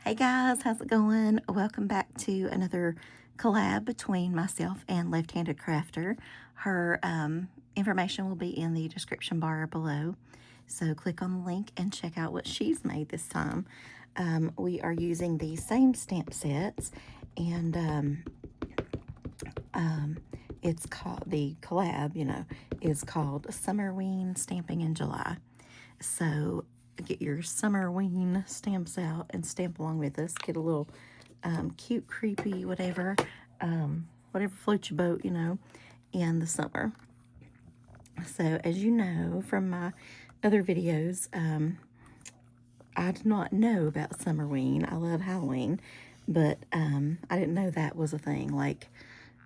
Hey guys, how's it going? Welcome back to another collab between myself and Left-Handed Crafter. Her information will be in the description bar below. So click on the link and check out what she's made this time. We are using the same stamp sets, and it's called, the collab, is called Summerween Stamping in July. So get your Summerween stamps out and stamp along with us. Get a little cute, creepy, whatever floats your boat, in the summer. So as you know from my other videos, I did not know about Summerween. I love Halloween, but I didn't know that was a thing. Like,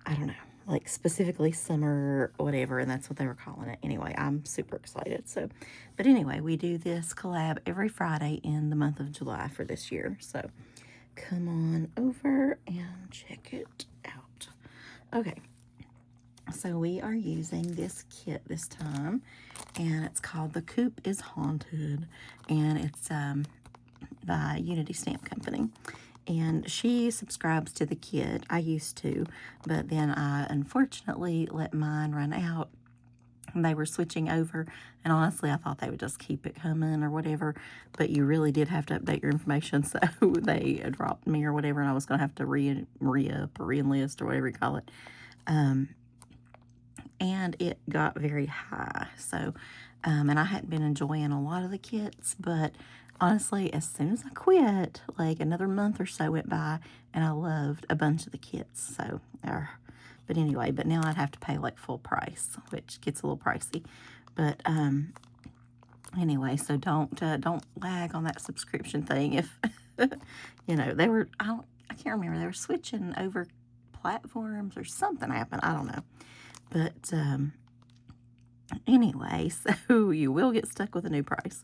I don't know, like specifically summer whatever, and that's what they were calling it. Anyway, I'm super excited. So, but anyway, we do this collab every Friday in the month of July for this year. So come on over and check it out. Okay, so we are using this kit this time, and it's called The Coop is Haunted, and it's by Unity Stamp Company. And she subscribes to the kit. I used to, but then I unfortunately let mine run out. They were switching over, and honestly, I thought they would just keep it coming or whatever, but you really did have to update your information, so they dropped me or whatever, and I was going to have to re-up or re-enlist or whatever you call it. And it got very high, so, and I hadn't been enjoying a lot of the kits, but honestly, as soon as I quit, like another month or so went by, and I loved a bunch of the kits. So, but anyway, but now I'd have to pay like full price, which gets a little pricey. But anyway, so don't lag on that subscription thing. If they were, I can't remember, they were switching over platforms or something happened. I don't know, but anyway, so you will get stuck with a new price.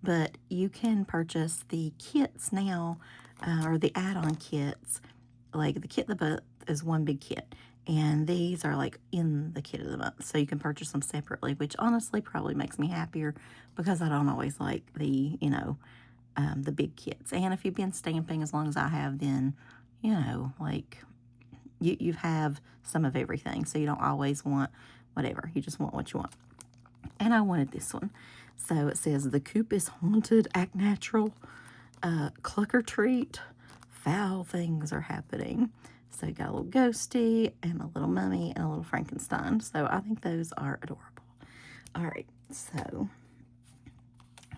But you can purchase the kits now, or the add-on kits. Like the kit of the month is one big kit, and these are like in the kit of the month. So you can purchase them separately, which honestly probably makes me happier because I don't always like the, the big kits. And if you've been stamping as long as I have, then, like you have some of everything. So you don't always want whatever. You just want what you want. And I wanted this one. So it says, The Coop is Haunted, Act Natural, Cluck or Treat, Foul Things Are Happening. So you got a little ghosty and a little mummy and a little Frankenstein. So I think those are adorable. All right, so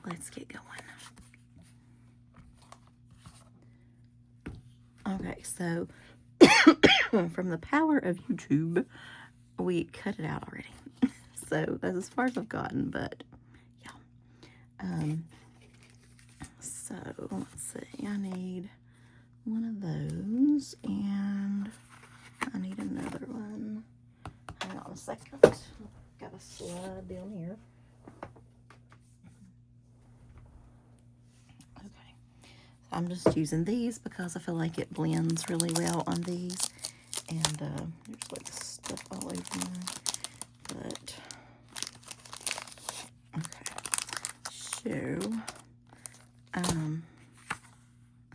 let's get going. Okay, so from the power of YouTube, we cut it out already. So that's as far as I've gotten, but yeah. So let's see, I need one of those, and I need another one. Hang on a second. Got a slide down here. Okay. I'm just using these because I feel like it blends really well on these. And there's like stuff all over them. But okay. So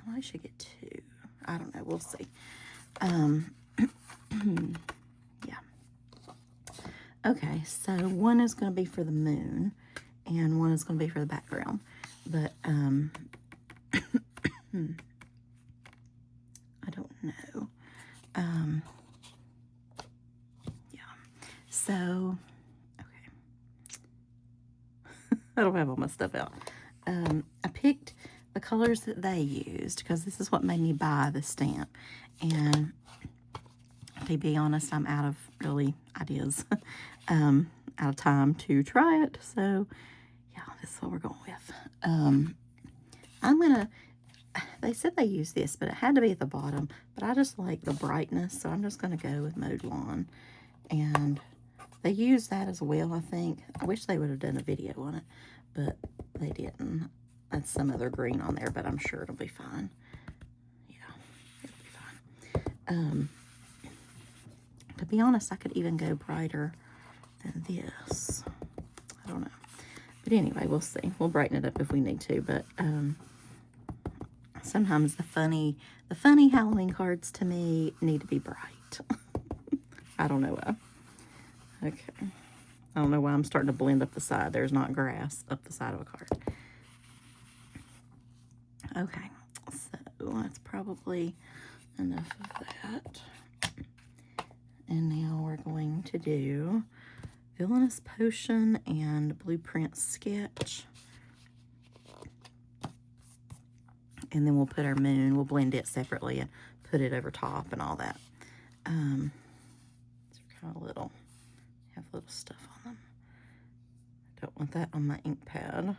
I should get two. I don't know. We'll see. Yeah. Okay, so one is going to be for the moon, and one is going to be for the background. But I don't know. Yeah. So okay. I don't have all my stuff out. I picked the colors that they used because this is what made me buy the stamp. And to be honest, I'm out of really ideas, out of time to try it. So yeah, this is what we're going with. They said they used this, but it had to be at the bottom. But I just like the brightness, so I'm just going to go with Mode Lawn. And they used that as well, I think. I wish they would have done a video on it, but they didn't. That's some other green on there, but I'm sure it'll be fine. Yeah, it'll be fine. To be honest, I could even go brighter than this. I don't know. But anyway, we'll see. We'll brighten it up if we need to, but sometimes the funny Halloween cards to me need to be bright. I don't know why. Okay. I don't know why I'm starting to blend up the side. There's not grass up the side of a card. Okay, so that's probably enough of that. And now we're going to do Villainous Potion and Blueprint Sketch. And then we'll put our moon, we'll blend it separately and put it over top and all that. These are kind of little, have little stuff on them. I don't want that on my ink pad.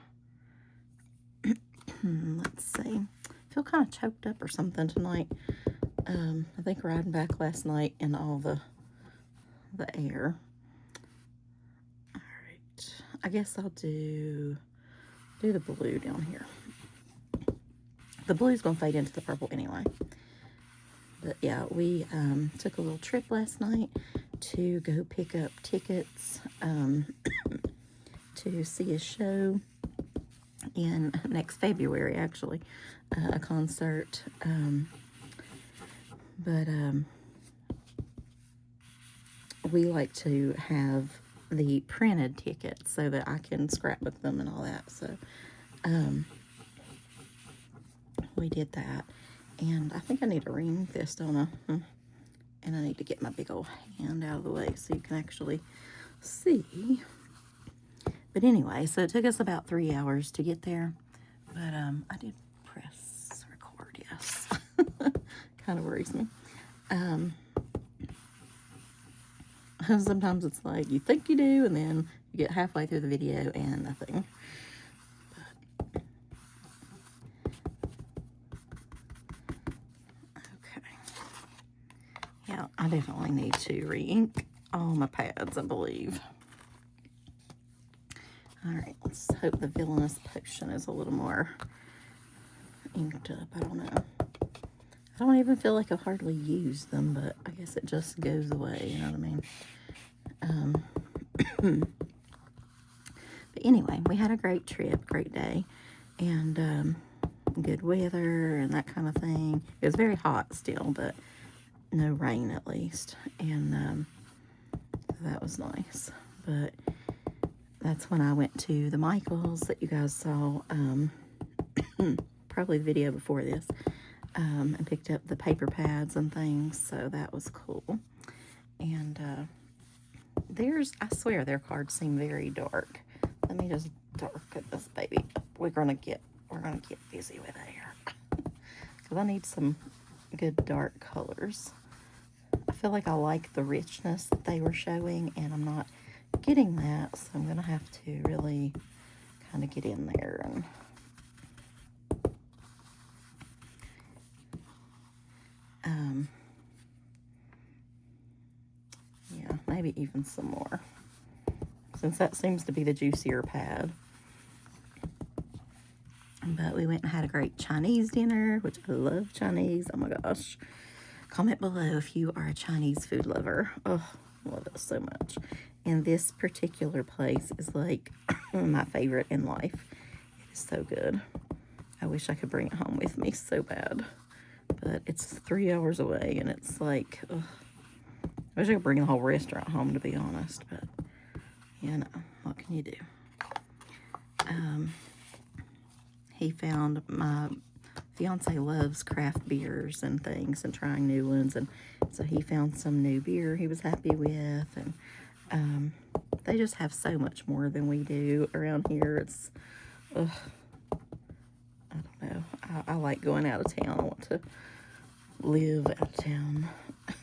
Let's see. I feel kind of choked up or something tonight. I think riding back last night in all the air. All right. I guess I'll do the blue down here. The blue's gonna fade into the purple anyway. But yeah, we took a little trip last night to go pick up tickets to see a show in next February, actually, a concert. But we like to have the printed tickets so that I can scrapbook them and all that. So we did that. And I think I need to ring this, don't I? And I need to get my big old hand out of the way so you can actually see. But anyway, so it took us about 3 hours to get there. But I did press record, yes. Kind of worries me. Sometimes it's like you think you do, and then you get halfway through the video and nothing. But, okay. Yeah, I definitely need to re-ink all my pads, I believe. All right, let's hope the Villainous Potion is a little more inked up. I don't know. I don't even feel like I've hardly used them, but I guess it just goes away, you know what I mean? But anyway, we had a great trip, great day, and good weather and that kind of thing. It was very hot still, but no rain at least, and that was nice. But that's when I went to the Michaels that you guys saw, probably the video before this, and picked up the paper pads and things, so that was cool. And I swear their cards seem very dark. Let me just darken this baby up. We're gonna get busy with it because I need some good dark colors. I feel like I like the richness that they were showing, and I'm not getting that, so I'm gonna have to really kind of get in there and yeah, maybe even some more, since that seems to be the juicier pad. But we went and had a great Chinese dinner, which I love Chinese. Oh my gosh. Comment below if you are a Chinese food lover. Oh, I love it so much. And this particular place is like my favorite in life. It is so good. I wish I could bring it home with me so bad. But it's 3 hours away, and it's like, ugh. I wish I could bring the whole restaurant home, to be honest. But, you know, what can you do? He found, my fiance loves craft beers and things and trying new ones, and so he found some new beer he was happy with, and they just have so much more than we do around here. It's, I don't know. I like going out of town. I want to live out of town. I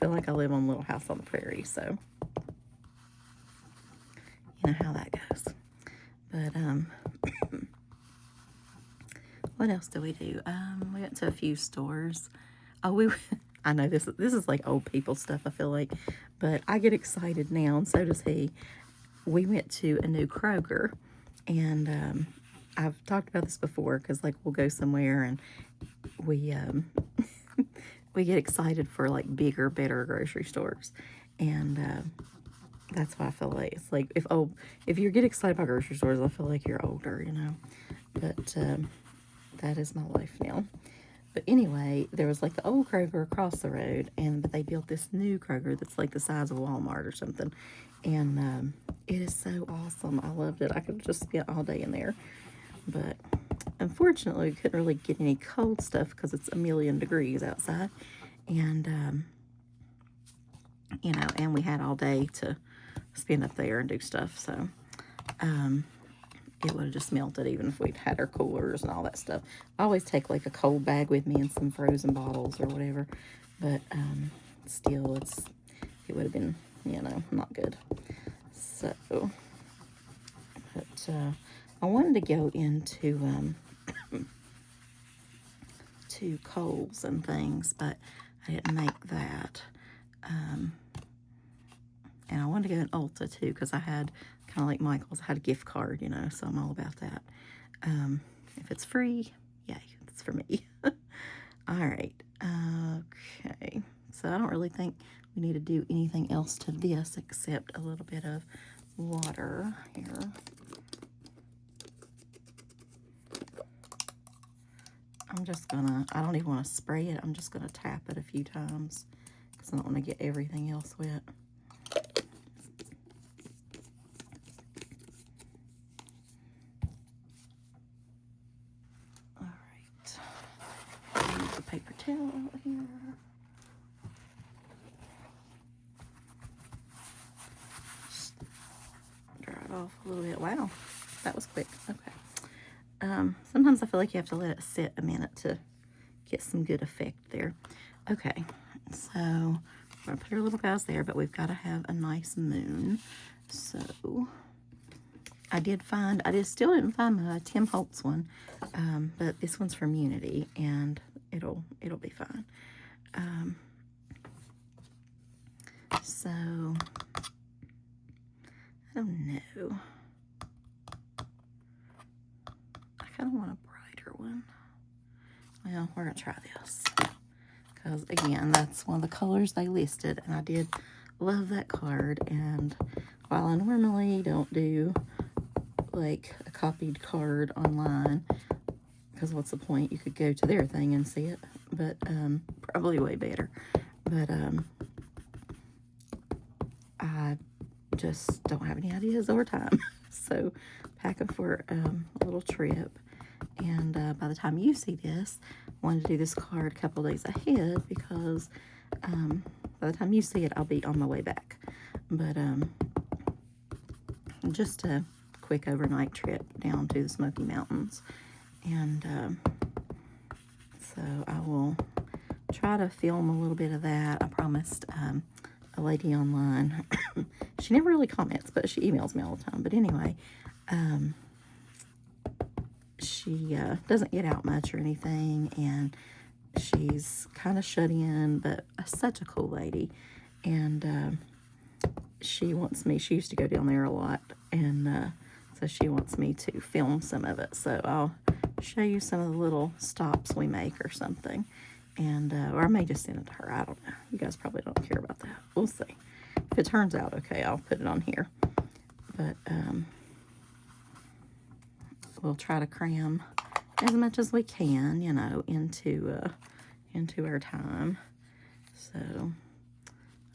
feel like I live on Little House on the Prairie, so you know how that goes. But what else do we do? We went to a few stores. Oh, I know this is like old people stuff, I feel like, but I get excited now, and so does he. We went to a new Kroger, and I've talked about this before, because like we'll go somewhere and we we get excited for like bigger, better grocery stores, and that's why I feel like it's like if you get excited about grocery stores, I feel like you're older, you know. But that is my life now. But anyway, there was like the old Kroger across the road, but they built this new Kroger that's like the size of Walmart or something. And it is so awesome. I loved it. I could just spend all day in there. But unfortunately, we couldn't really get any cold stuff because it's a million degrees outside. And, you know, and we had all day to spend up there and do stuff. So, it would have just melted even if we'd had our coolers and all that stuff. I always take like a cold bag with me and some frozen bottles or whatever. But still, it would have been, you know, not good. So, but I wanted to go into to Kohl's and things, but I didn't make that. And I wanted to go in Ulta too, because I had, kind of like Michael's, I had a gift card, you know, so I'm all about that. If it's free, yay, it's for me. All right, okay. So I don't really think we need to do anything else to this except a little bit of water here. I'm just gonna, I don't even want to spray it. I'm just gonna tap it a few times because I don't want to get everything else wet. All right, use the paper towel here. Just dry it off a little bit. Wow, that was quick. Okay. Sometimes I feel like you have to let it sit a minute to get some good effect there. Okay, so I'm gonna put our little guys there, but we've got to have a nice moon. So I still didn't find my Tim Holtz one, but this one's from Unity, and it'll be fine. So I don't know. I kind of want a brighter one. Well, we're gonna try this because again, that's one of the colors they listed, and I did love that card. And while I normally don't do like a copied card online, because what's the point? You could go to their thing and see it, but probably way better. But I just don't have any ideas or time, so packing for a little trip. And by the time you see this, I wanted to do this card a couple days ahead because by the time you see it, I'll be on my way back. But just a quick overnight trip down to the Smoky Mountains. And so I will try to film a little bit of that. I promised a lady online. She never really comments, but she emails me all the time. But anyway, she doesn't get out much or anything, and she's kind of shut in, but such a cool lady. And she wants me, she used to go down there a lot, and so she wants me to film some of it. So I'll show you some of the little stops we make or something. And or I may just send it to her. I don't know. You guys probably don't care about that. We'll see. If it turns out okay, I'll put it on here. But we'll try to cram as much as we can, you know, into our time. So, all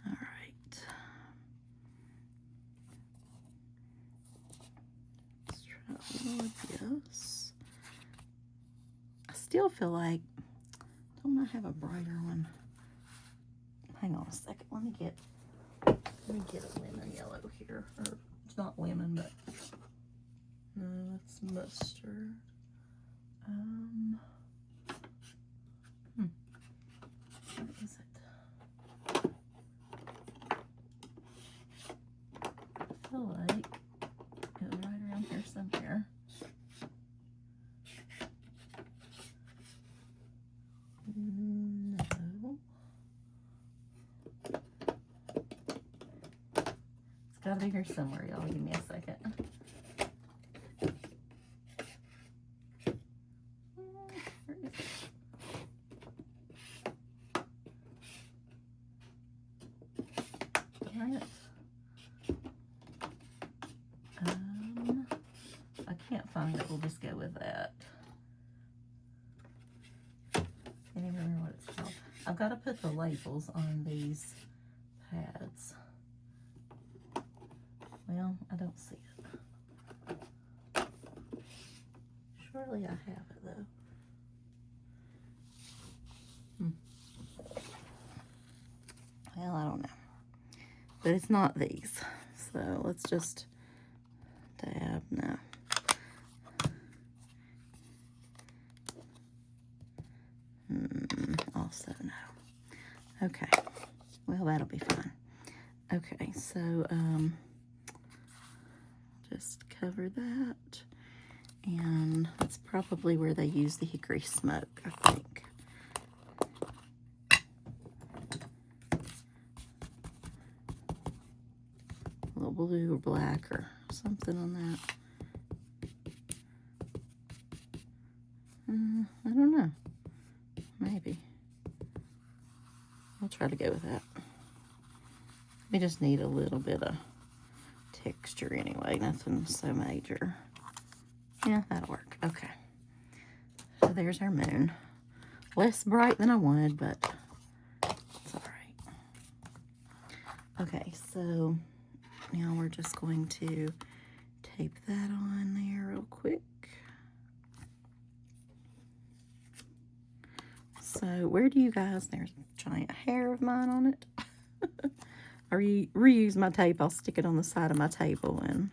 right. Let's try more of this. I still feel like, don't I have a brighter one? Hang on a second. Let me get a lemon yellow here. Or it's not lemon, but no, it's mustard. Where is it? I feel like it was right around here somewhere. No. It's gotta be here somewhere, y'all. Give me a second. Where is it? Darn it. I can't find it. We'll just go with that. can't even remember what it's called. I've got to put the labels on these pads. Well, I don't see it. Surely I have it though. Well, I don't know. But it's not these. So let's just dab. No. Also no. Okay. Well, that'll be fine. Okay, so just cover that. And that's probably where they use the hickory smoke, I think. A little blue or black or something on that. I don't know. Maybe. I'll try to go with that. We just need a little bit of texture anyway. Nothing so major. Yeah, that'll work. Okay. So there's our moon. Less bright than I wanted, but it's all right. Okay, so now we're just going to tape that on there real quick. So where do you guys, there's a giant hair of mine on it. I reuse my tape. I'll stick it on the side of my table, and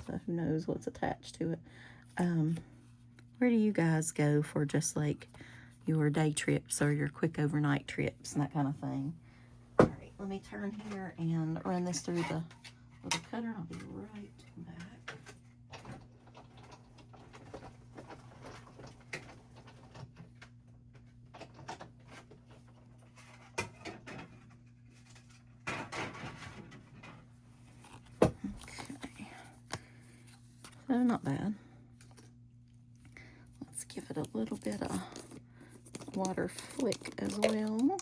so who knows what's attached to it. Where do you guys go for just like your day trips or your quick overnight trips and that kind of thing? All right, let me turn here and run this through the little cutter. I'll be right back. Okay, so not bad. Let's give it a little bit of water flick as well.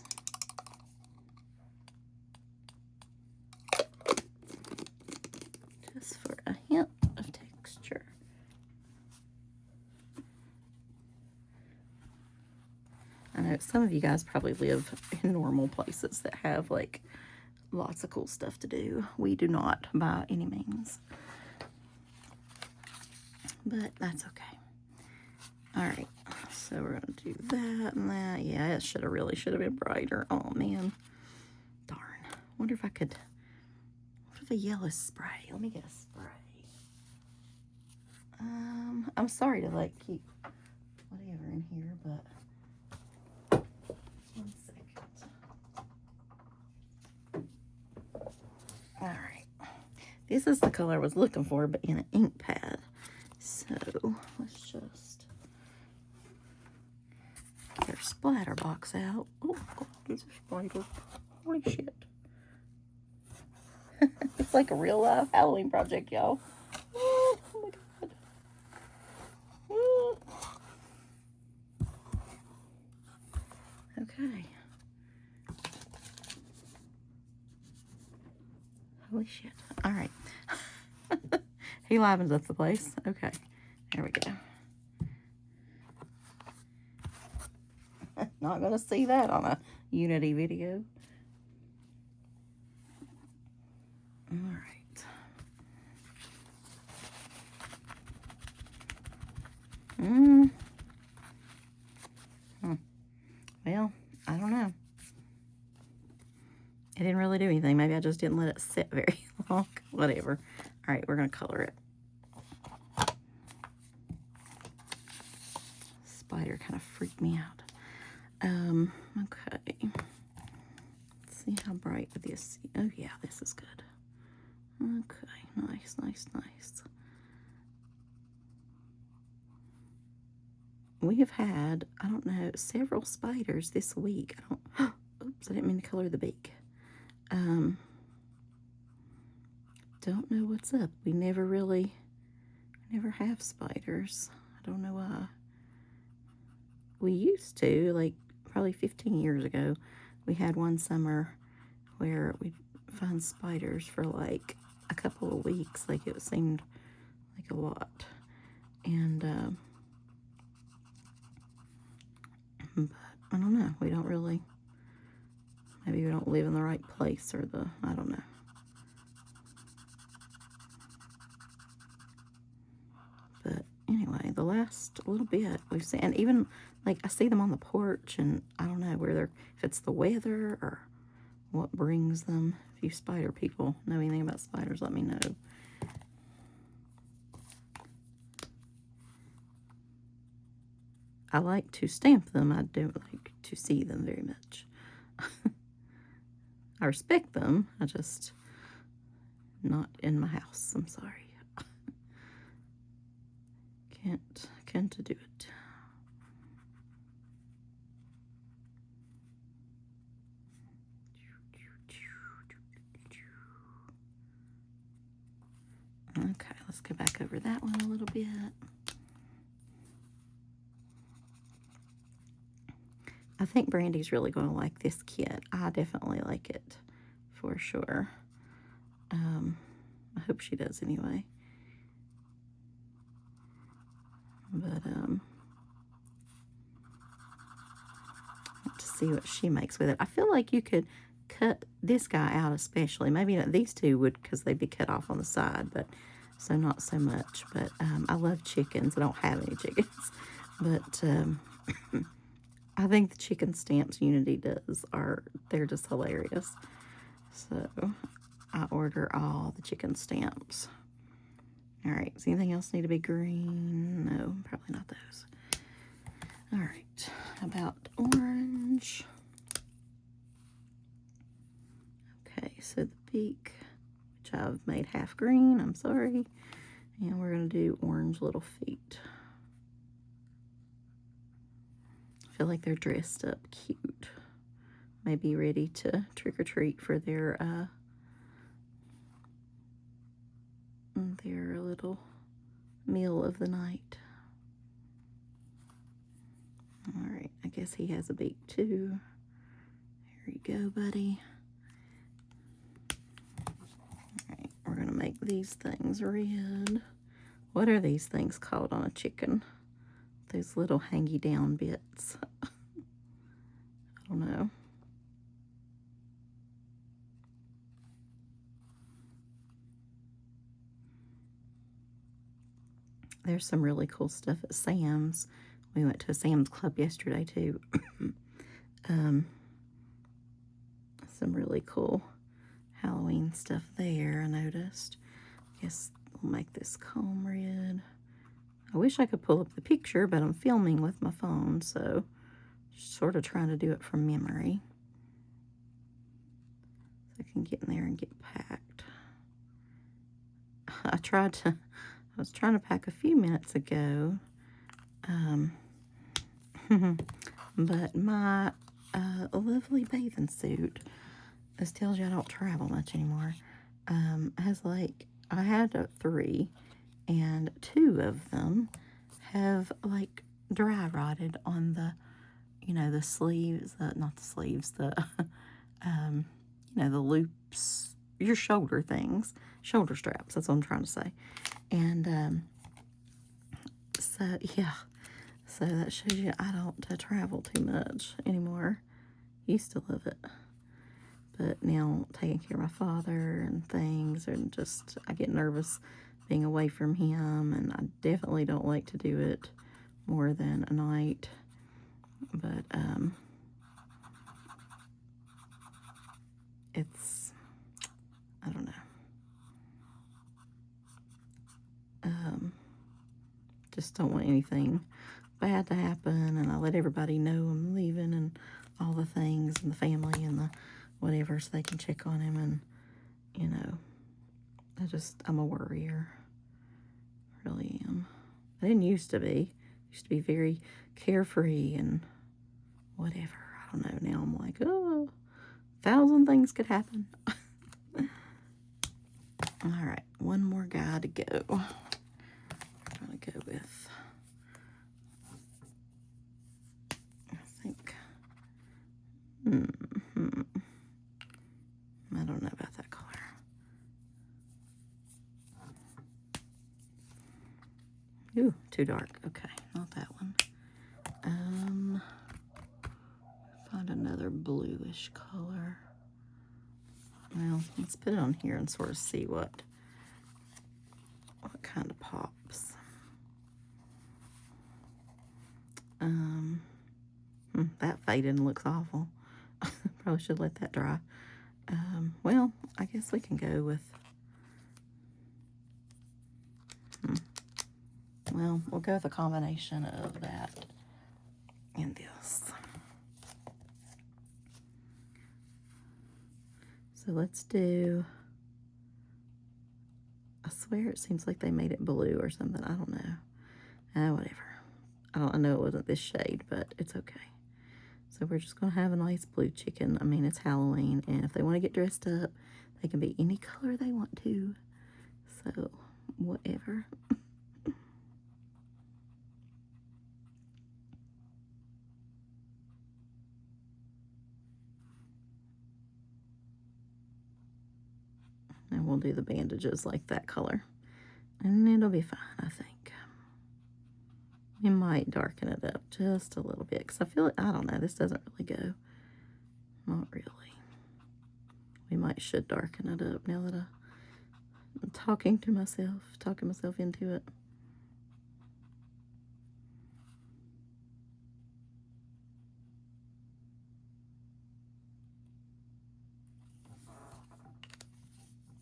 Just for a hint of texture. I know some of you guys probably live in normal places that have like lots of cool stuff to do. We do not by any means. But that's okay. All right, so we're gonna do that and that. Yeah, it really should have been brighter. Oh man, darn. Wonder if I could, what if a yellow spray? Let me get a spray. I'm sorry to like keep whatever in here, but 1 second. All right, this is the color I was looking for, but in an ink pad. So let's just get our splatter box out. Oh, these are spiders. Holy shit. It's like a real life Halloween project, y'all. Oh my god. Okay. Holy shit. All right. He livens up the place. Okay. There we go. Not going to see that on a Unity video. All right. Well, I don't know. It didn't really do anything. Maybe I just didn't let it sit very long. Whatever. All right, we're going to color it. Spider kind of freaked me out. Okay. Let's see how bright with this. Oh yeah, this is good. Okay, nice, nice, nice. We have had, I don't know, several spiders this week. Oops, I didn't mean to color the beak. Don't know what's up. We never have spiders. I don't know why. We used to, like probably 15 years ago, we had one summer where we'd find spiders for like a couple of weeks. Like it seemed like a lot. And, but I don't know. We don't really, maybe we don't live in the right place or I don't know. But anyway, the last little bit we've seen, and even like I see them on the porch, and I don't know if it's the weather or what brings them. If you spider people know anything about spiders, let me know. I like to stamp them. I don't like to see them very much. I respect them. I just not in my house. I'm sorry. Can't do it. Okay, let's go back over that one a little bit. I think Brandy's really going to like this kit. I definitely like it for sure. I hope she does anyway. But to see what she makes with it. I feel like you could cut this guy out especially. Maybe not these two would, because they'd be cut off on the side, but so not so much. But I love chickens. I don't have any chickens, but I think the chicken stamps Unity does they're just hilarious. So I order all the chicken stamps. All right, does anything else need to be green? No, probably not those. All right, how about orange? Okay, so the beak, which I've made half green, I'm sorry. And we're gonna do orange little feet. I feel like they're dressed up cute. Maybe ready to trick or treat for their little meal of the night. All right, I guess he has a beak too. Here you go, buddy. All right, we're gonna make these things red. What are these things called on a chicken? Those little hangy down bits. I don't know. There's some really cool stuff at Sam's. We went to a Sam's Club yesterday too. Some really cool Halloween stuff there, I noticed. Guess we'll make this comb red. I wish I could pull up the picture, but I'm filming with my phone, so sort of trying to do it from memory. So I can get in there and get packed. I was trying to pack a few minutes ago, but my lovely bathing suit, this tells you I don't travel much anymore, has like, I had 3, and 2 of them have like dry rotted on the, the sleeves, not the sleeves, the, the loops, your shoulder things, shoulder straps, that's what I'm trying to say. And so, yeah, so that shows you I don't travel too much anymore. Used to love it. But now taking care of my father and things, and just, I get nervous being away from him, and I definitely don't like to do it more than a night. But, it's, I don't know. Just don't want anything bad to happen, and I let everybody know I'm leaving and all the things, and the family and the whatever, so they can check on him. And I'm a worrier, really am. I didn't used to be. Used to be very carefree and whatever. I don't know. Now I'm like, oh, 1,000 things could happen. All right, one more guy to go. I'm gonna go with, I think, I don't know about that color. Ooh, too dark. Okay, not that one. find another bluish color. Well, let's put it on here and sort of see what kind of pops. That faded and looks awful. Probably should let that dry. Well, I guess we can go with, well, we'll go with a combination of that and this. So let's do, I swear it seems like they made it blue or something. I don't know. Whatever. I know it wasn't this shade, but it's okay. So we're just going to have a nice blue chicken. I mean, it's Halloween, and if they want to get dressed up, they can be any color they want to. So, whatever. And we'll do the bandages like that color. And it'll be fine, I think. We might darken it up just a little bit, because I feel like, I don't know, this doesn't really go. Not really. We should darken it up now that I'm talking myself into it.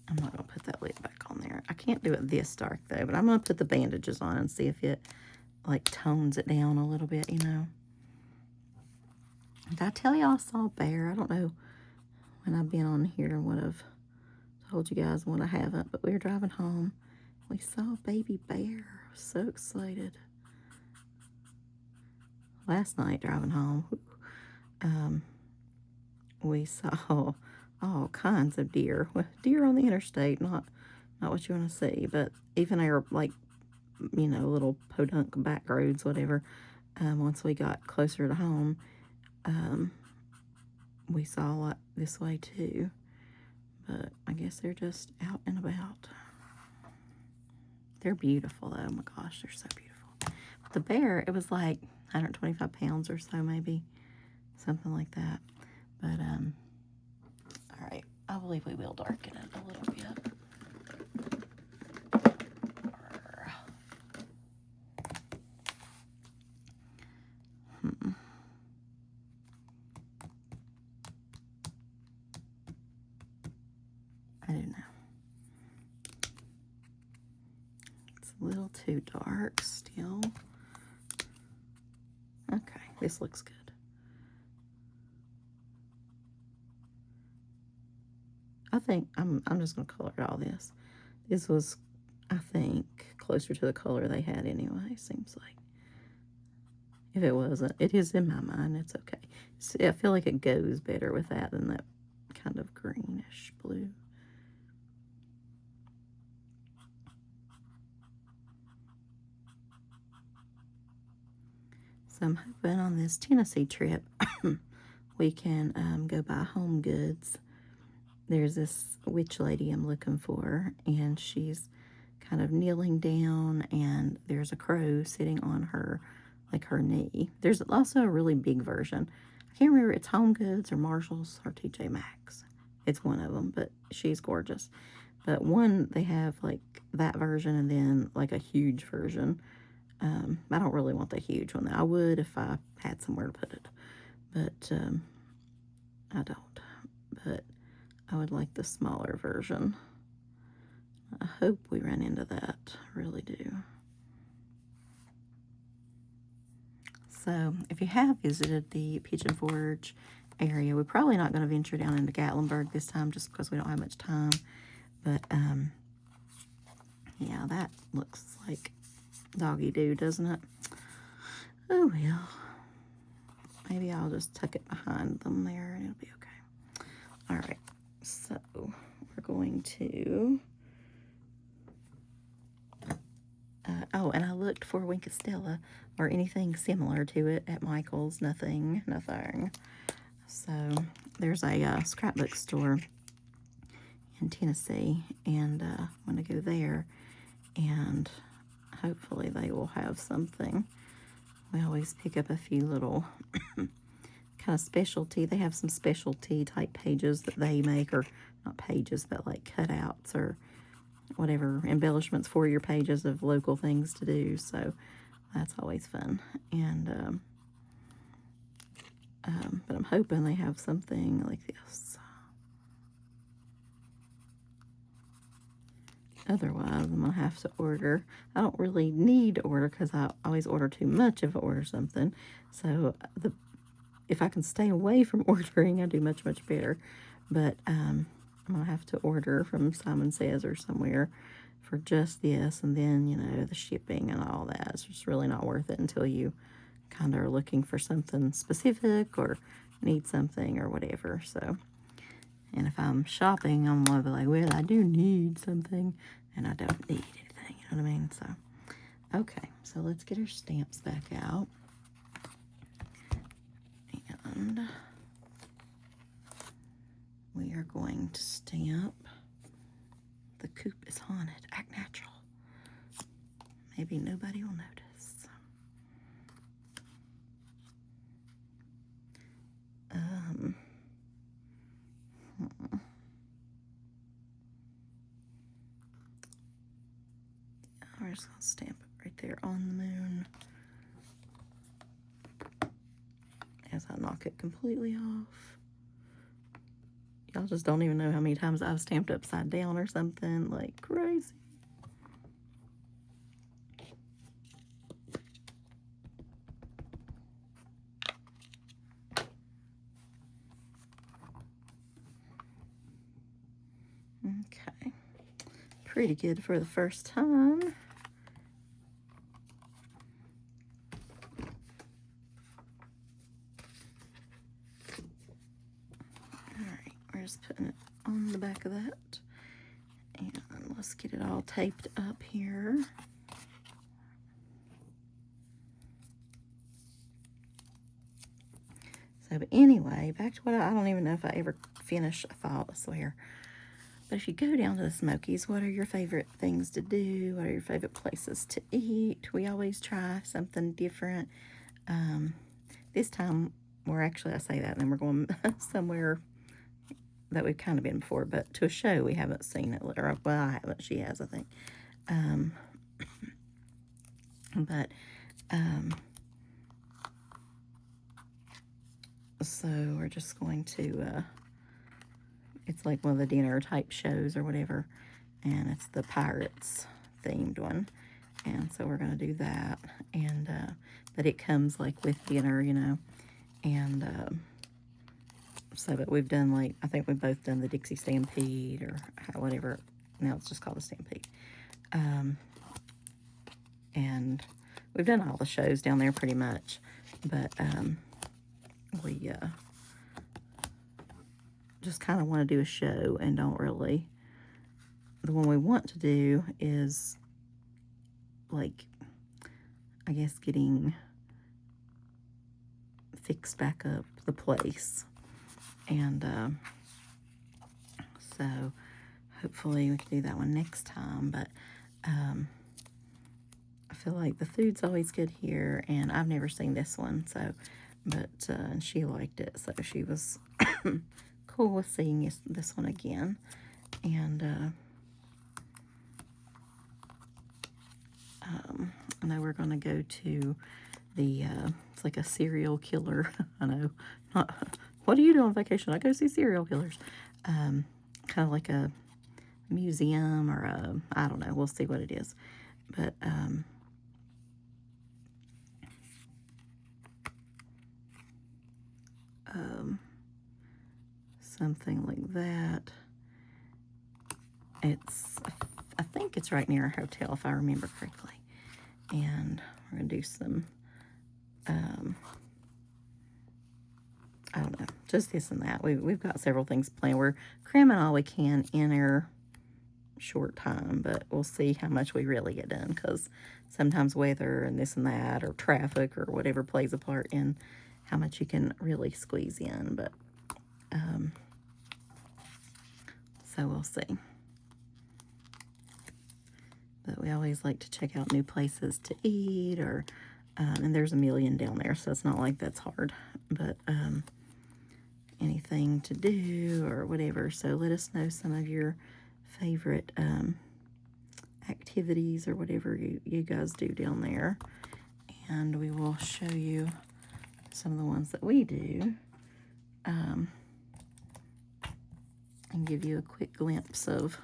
I'm not going to put that lid back on there. I can't do it this dark, though, but I'm going to put the bandages on and see if it, like, tones it down a little bit, you know. Did I tell y'all I saw a bear? I don't know when I've been on here and what I've told you guys and what I haven't, but we were driving home. We saw a baby bear. I was so excited. Last night driving home, we saw all kinds of deer. Well, deer on the interstate, not what you want to see, but even our, like, you know, little podunk back roads, whatever. Once we got closer to home, we saw a lot this way too, but I guess they're just out and about. They're beautiful though. Oh my gosh, they're so beautiful. But the bear, it was like 125 pounds or so, maybe something like that. But all right, I believe we will darken it a little bit. I don't know. It's a little too dark still. Okay, this looks good. I think I'm just gonna color all this. This was, I think, closer to the color they had anyway, seems like. If it wasn't, it is in my mind, it's okay. See, I feel like it goes better with that than that kind of greenish blue. So I'm hoping on this Tennessee trip we can go buy home goods. There's this witch lady I'm looking for, and she's kind of kneeling down, and there's a crow sitting on her, like her knee. There's also a really big version. I can't remember, it's Home Goods or Marshalls or TJ Maxx. It's one of them, but she's gorgeous. But one, they have like that version and then like a huge version. I don't really want the huge one. I would if I had somewhere to put it, but I don't. But I would like the smaller version. I hope we run into that. I really do. So if you have visited the Pigeon Forge area, we're probably not going to venture down into Gatlinburg this time just because we don't have much time. But yeah, that looks like doggy do, doesn't it? Oh well. Maybe I'll just tuck it behind them there and it'll be okay. All right, so we're going to, oh, and I looked for Winkostella or anything similar to it at Michael's. Nothing. So there's a scrapbook store in Tennessee, and I'm going to go there, and hopefully they will have something. We always pick up a few little kind of specialty. They have some specialty type pages that they make, or not pages, but like cutouts or whatever embellishments for your pages of local things to do. So that's always fun. And but I'm hoping they have something like this. Otherwise, I'm gonna have to order. I don't really need to order because I always order too much if I order something. So if I can stay away from ordering, I do much, much better. But I'm gonna have to order from Simon Says or somewhere for just this, and then, you know, the shipping and all that. It's just really not worth it until you kind of are looking for something specific or need something or whatever. So, and if I'm shopping, I'm gonna be like, well, I do need something, and I don't need anything. You know what I mean? So, okay, so let's get our stamps back out. And we are going to stamp The Coop is Haunted. Act natural. Maybe nobody will notice. We're just going to stamp it right there on the moon as I knock it completely off. Y'all just don't even know how many times I've stamped upside down or something, like crazy. Okay, pretty good for the first time. Alright, we're just putting it on the back of that. And let's get it all taped up here. So, but anyway, back to what I don't even know if I ever finished a thought, I swear. But if you go down to the Smokies, what are your favorite things to do? What are your favorite places to eat? We always try something different. This time, we're actually, I say that, and then we're going somewhere that we've kind of been before, but to a show we haven't seen it. Or, well, I haven't. She has, I think. So we're just going to, it's like one of the dinner type shows or whatever, and it's the Pirates themed one, and so we're going to do that, and but it comes like with dinner, you know, and so but we've done, like, I think we've both done the Dixie Stampede or whatever. Now it's just called the Stampede, and we've done all the shows down there pretty much, but we just kind of want to do a show and don't really. The one we want to do is, like, I guess getting fixed back up the place, and so hopefully we can do that one next time. But I feel like the food's always good here, and I've never seen this one, so, but she liked it, so she was cool with seeing this one again. And I know we're going to go to the, it's like a serial killer. I know, not, what do you do on vacation? I go see serial killers. Kind of like a museum or a, I don't know, we'll see what it is. But, something like that. It's, I think it's right near our hotel, if I remember correctly. And we're going to do some, I don't know, just this and that. We've got several things planned. We're cramming all we can in our short time, but we'll see how much we really get done, because sometimes weather and this and that, or traffic or whatever, plays a part in how much you can really squeeze in. But so we'll see. But we always like to check out new places to eat, or And there's a million down there, so it's not like that's hard. But anything to do or whatever. So let us know some of your favorite activities or whatever you guys do down there. And we will show you some of the ones that we do. And give you a quick glimpse of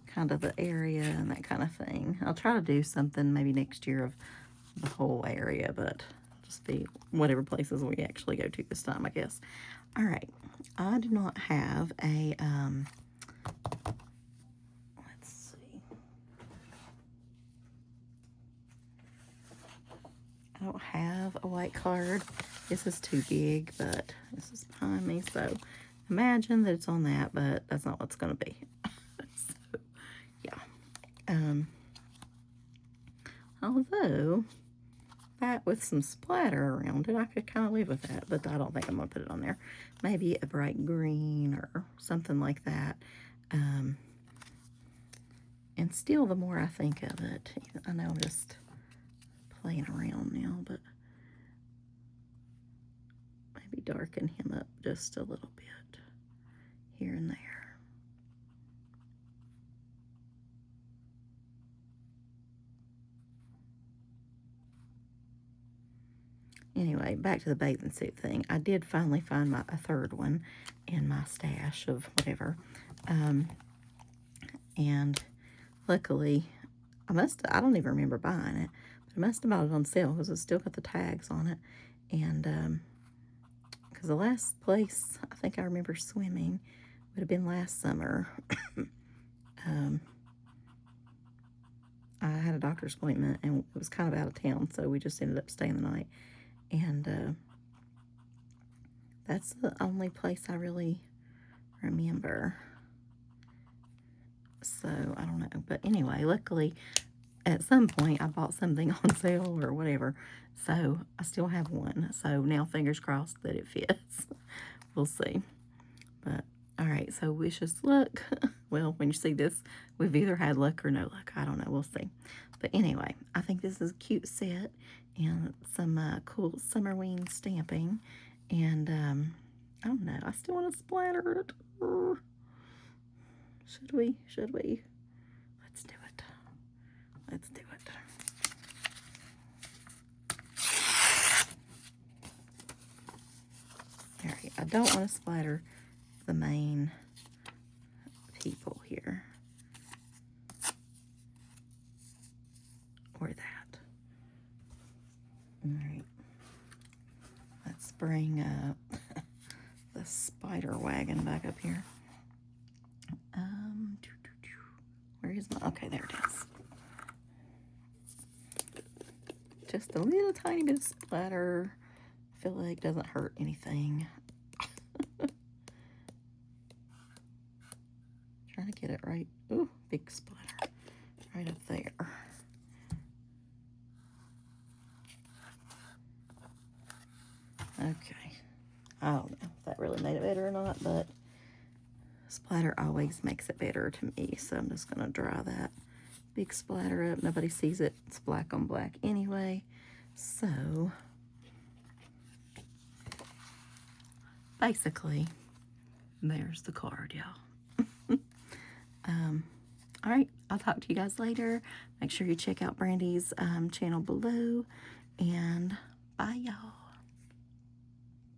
kind of the area and that kind of thing. I'll try to do something maybe next year of the whole area, but just be whatever places we actually go to this time, I guess. All right, I do not have a, let's see. I don't have a white card. This is too big, but this is behind me, so imagine that it's on that, but that's not what's going to be. So, yeah. Although, that with some splatter around it, I could kind of live with that, but I don't think I'm going to put it on there. Maybe a bright green or something like that. And still, the more I think of it, I know I'm just playing around now, but maybe darken him up just a little bit here and there. Anyway, back to the bathing suit thing. I did finally find a third one in my stash of whatever. And luckily, I don't even remember buying it, but I must have bought it on sale because it's still got the tags on it. And because the last place I think I remember swimming would have been last summer. I had a doctor's appointment and it was kind of out of town, so we just ended up staying the night. And that's the only place I really remember. So, I don't know. But anyway, luckily, at some point, I bought something on sale or whatever. So, I still have one. So, now fingers crossed that it fits. We'll see. But, all right. So, wish us luck. Well, when you see this, we've either had luck or no luck. I don't know. We'll see. But anyway, I think this is a cute set. And some cool Summerween stamping. And, I don't know. I still want to splatter it. Should we? Should we? Let's do it. Let's do it. All right. I don't want to splatter the main people here. Or that. All right. Let's bring the spider wagon back up here. Where is my, okay, there it is. Just a little tiny bit of splatter. I feel like it doesn't hurt anything. Trying to get it right. Ooh, big splatter. Right up there. Okay. I don't know if that really made it better or not, but splatter always makes it better to me, so I'm just going to dry that big splatter up. Nobody sees it. It's black on black anyway. So, basically, there's the card, y'all. All right, I'll talk to you guys later. Make sure you check out Brandy's channel below, and bye, y'all.